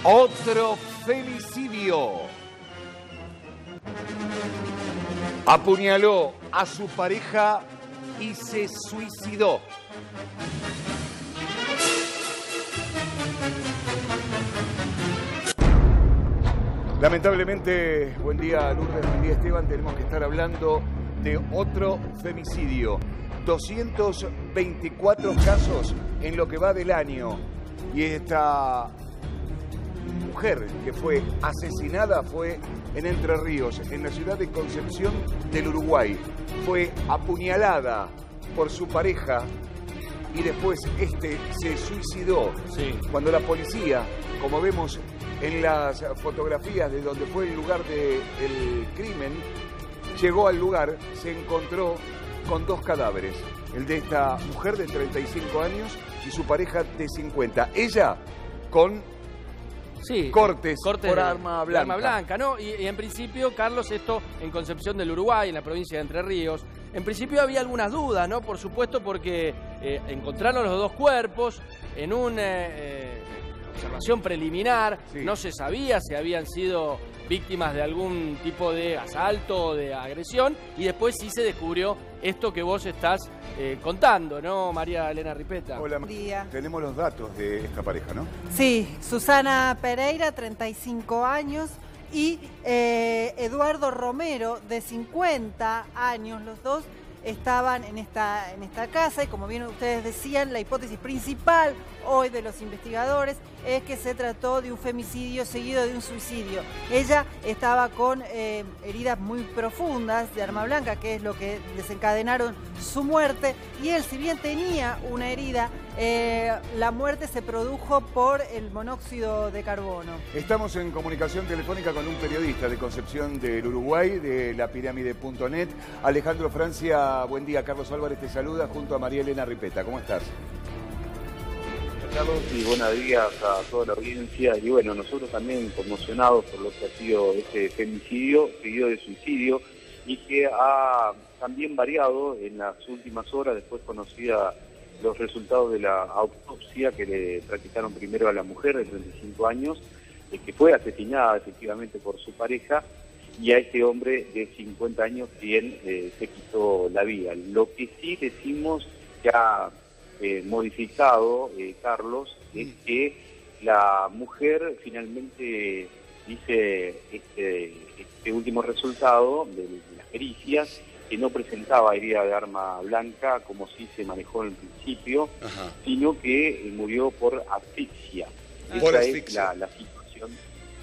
Otro femicidio. Apuñaló a su pareja y se suicidó. Lamentablemente, buen día Lourdes, buen día Esteban, tenemos que estar hablando de otro femicidio. 224 casos en lo que va del año. Y esta mujer que fue asesinada fue en Entre Ríos, en la ciudad de Concepción del Uruguay. Fue apuñalada por su pareja y después se suicidó. Sí. Cuando la policía, como vemos en las fotografías de donde fue el lugar del crimen, llegó al lugar, se encontró con dos cadáveres. El de esta mujer de 35 años y su pareja de 50. Ella con cortes por arma blanca. Arma blanca, ¿no? Y en principio, Carlos, esto en Concepción del Uruguay, en la provincia de Entre Ríos. En principio había algunas dudas, ¿no? Por supuesto, porque encontraron los dos cuerpos en una observación preliminar. Sí. No se sabía si habían sido víctimas de algún tipo de asalto o de agresión, y después sí se descubrió esto que vos estás contando, ¿no, María Elena Ripeta? Hola, buen día. Tenemos los datos de esta pareja, ¿no? Sí, Susana Pereira, 35 años, y Eduardo Romero, de 50 años. Los dos estaban en esta casa, y como bien ustedes decían, la hipótesis principal hoy de los investigadores es que se trató de un femicidio seguido de un suicidio. Ella estaba con heridas muy profundas de arma blanca, que es lo que desencadenaron su muerte, y él, si bien tenía una herida, la muerte se produjo por el monóxido de carbono. Estamos en comunicación telefónica con un periodista de Concepción del Uruguay, de lapirámide.net. Alejandro Francia, buen día. Carlos Álvarez te saluda junto a María Elena Ripeta. ¿Cómo estás? Carlos, y buenos días a toda la audiencia. Y bueno, nosotros también conmocionados por lo que ha sido este femicidio, seguido de suicidio, y que ha también variado en las últimas horas. Después conocida los resultados de la autopsia que le practicaron primero a la mujer de 35 años, que fue asesinada efectivamente por su pareja, y a este hombre de 50 años quien se quitó la vida. Lo que sí decimos ya modificado, Carlos, es que la mujer finalmente dice este último resultado de las pericias, que no presentaba herida de arma blanca como sí se manejó en el principio. Ajá. Sino que murió por asfixia. Esa es la situación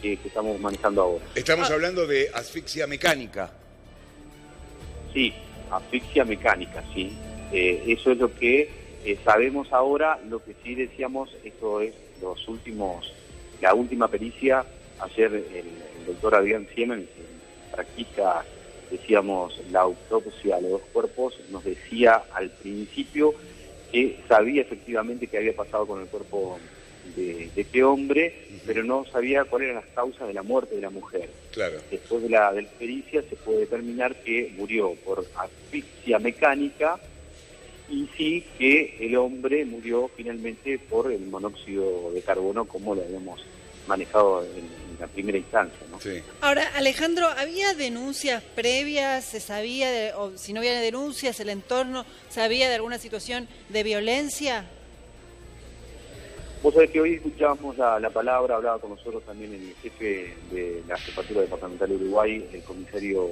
que estamos manejando ahora. Estamos hablando de asfixia mecánica. Sí, asfixia mecánica, sí. Eso es lo que sabemos ahora. Lo que sí decíamos, esto es la última pericia. Ayer el doctor Adrián Siemens, que practica, decíamos, la autopsia a los dos cuerpos, nos decía al principio que sabía efectivamente qué había pasado con el cuerpo de este hombre, pero no sabía cuáles eran las causas de la muerte de la mujer. Claro. Después de la pericia se puede determinar que murió por asfixia mecánica, y sí que el hombre murió finalmente por el monóxido de carbono, como lo habíamos manejado en la primera instancia, ¿no? Sí. Ahora, Alejandro, ¿había denuncias previas? ¿Se sabía, o si no había denuncias, el entorno sabía de alguna situación de violencia? Vos sabés que hoy escuchábamos la palabra, hablaba con nosotros también el jefe de la Jefatura Departamental de Uruguay, el comisario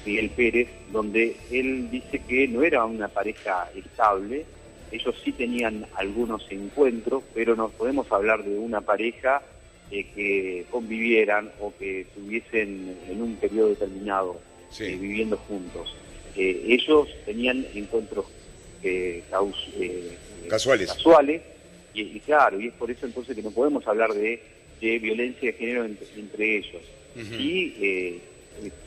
Miguel Pérez, donde él dice que no era una pareja estable. Ellos sí tenían algunos encuentros, pero no podemos hablar de una pareja que convivieran o que estuviesen en un periodo determinado viviendo juntos. Ellos tenían encuentros casuales y claro, y es por eso entonces que no podemos hablar de violencia de género entre ellos. Y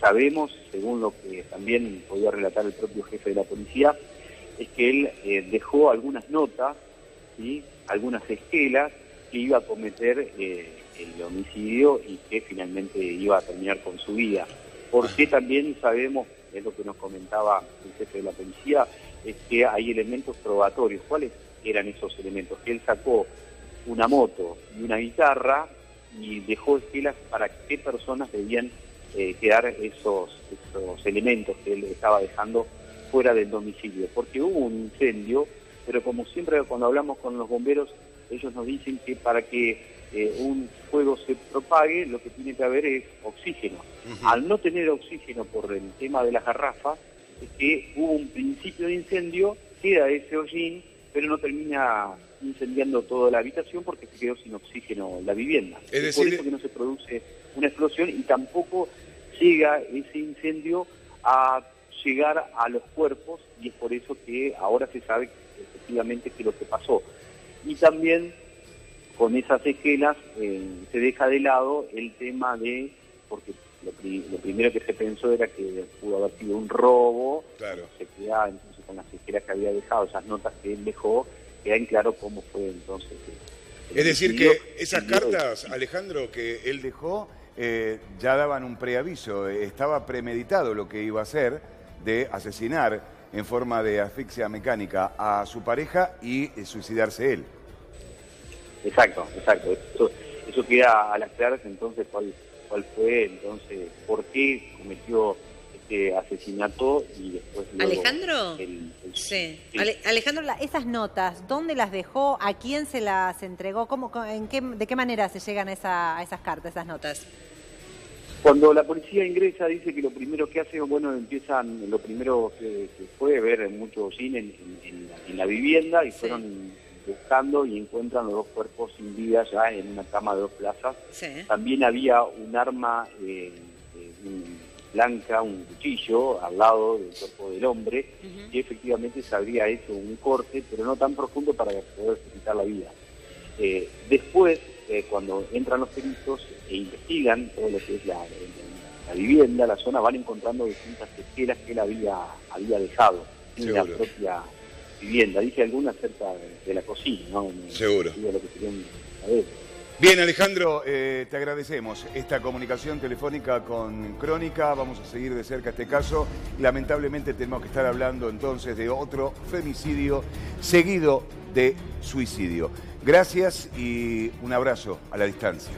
sabemos, según lo que también podía relatar el propio jefe de la policía, es que él dejó algunas notas, ¿sí?, algunas esquelas, que iba a cometer el homicidio y que finalmente iba a terminar con su vida. Porque también sabemos, es lo que nos comentaba el jefe de la policía, es que hay elementos probatorios. ¿Cuáles eran esos elementos? Que él sacó una moto y una guitarra y dejó esquelas para qué personas debían quedar esos elementos que él estaba dejando fuera del domicilio, porque hubo un incendio, pero como siempre cuando hablamos con los bomberos, ellos nos dicen que para que un fuego se propague, lo que tiene que haber es oxígeno. Al no tener oxígeno por el tema de las garrafas, es que hubo un principio de incendio, queda ese hollín, pero no termina incendiando toda la habitación porque se quedó sin oxígeno la vivienda. Es decir, por eso que no se produce una explosión y tampoco llega ese incendio a llegar a los cuerpos, y es por eso que ahora se sabe efectivamente qué es lo que pasó. Y también con esas esquelas se deja de lado el tema de, porque lo primero que se pensó era que pudo haber sido un robo, claro. Se queda entonces con las esquelas que había dejado, esas notas que él dejó, queda en claro cómo fue entonces. Es decir que esas cartas, Alejandro, que él dejó, ya daban un preaviso, estaba premeditado lo que iba a hacer de asesinar en forma de asfixia mecánica a su pareja y suicidarse él. Exacto. Eso queda al aclararse entonces cuál fue, entonces, por qué cometió este asesinato y después luego Alejandro, sí. Alejandro, esas notas, ¿dónde las dejó? ¿A quién se las entregó? ¿De qué manera se llegan a esas cartas, esas notas? Cuando la policía ingresa, dice que lo primero que hace, lo primero que fue ver mucho hollín en la vivienda, y sí. Fueron buscando y encuentran los dos cuerpos sin vida ya en una cama de 2 plazas. Sí. También había un arma blanca, un cuchillo al lado del cuerpo del hombre, y efectivamente se habría hecho un corte, pero no tan profundo para poder quitar la vida. Después, cuando entran los peritos e investigan todo lo que es la vivienda, la zona, van encontrando distintas esquelas que él había dejado en la propia vivienda. Dice alguna acerca de la cocina, ¿no? Seguro. Lo que querían saber. Bien, Alejandro, te agradecemos esta comunicación telefónica con Crónica. Vamos a seguir de cerca este caso. Lamentablemente tenemos que estar hablando entonces de otro femicidio seguido de suicidio. Gracias y un abrazo a la distancia.